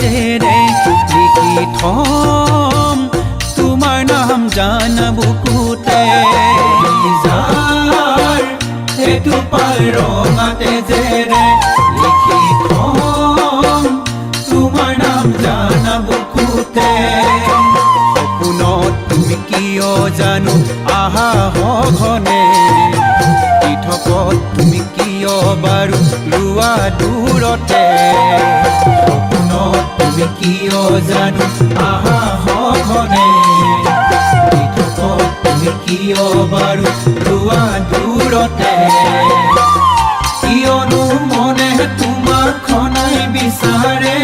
তেজেৰে লিখি থম তোমাৰ নাম জানা বুকুতে যাৰ সেইটো পাৰ ৰঙা তেজেৰে লিখি থম তোমাৰ নাম জানা বুকুতে সপোনত তুমি কিয় জানো আহা সঘনে পৃথকত তুমি কিয় বাৰু ৰোৱা দূৰতে সপোনত তুমি কিয় জানো আহা সঘনে পৃথকত তুমি কিয় বাৰু ৰোৱা দূৰতে কিয়নো মনে তোমাক খনাই বিচাৰে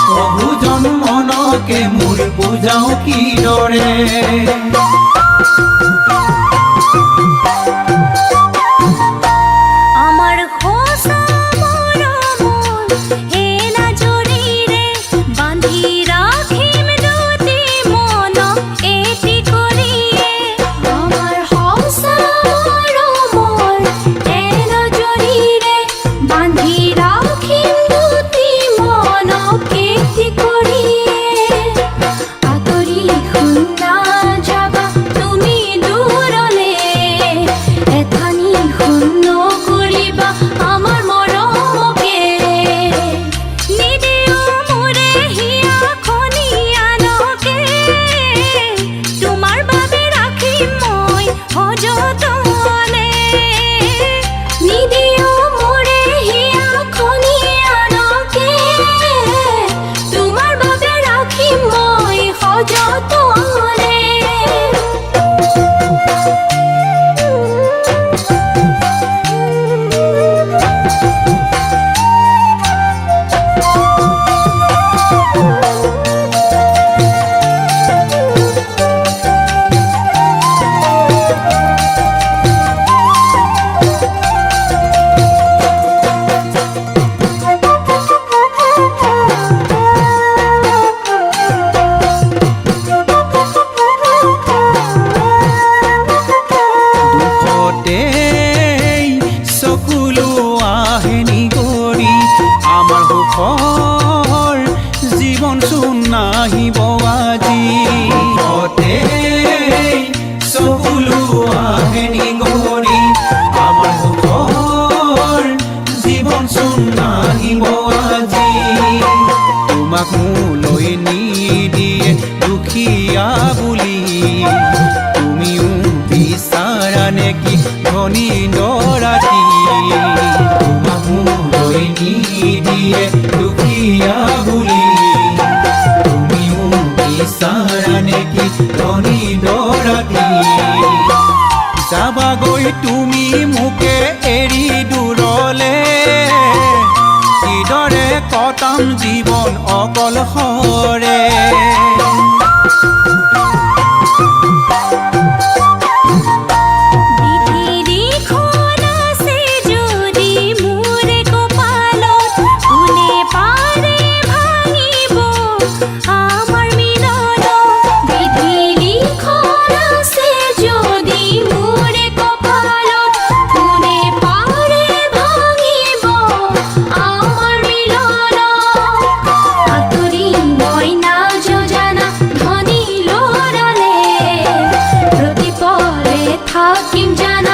বহুজন মনকে মোৰ বুজাও কিদৰে জীবন চোন নাহিব আজি চকুলো আহেনি গৰি আমাৰ সুখৰ জীৱন চোন নাহিব আজি তোমাক মোলৈ নিদিয়ে দুখীয়া বুলি তুমিও বিচাৰা নেকি ধনী দৰাতি তোমাক মোলৈ নিদিয়ে দুখীয়া বুলি তুমিও বিচাৰা নেকি ধনী দৰাতি যাবাগৈ তুমি মোকে এৰি দূৰলে কিদৰে কটাম জীৱন অকলশৰে থাকিম জানা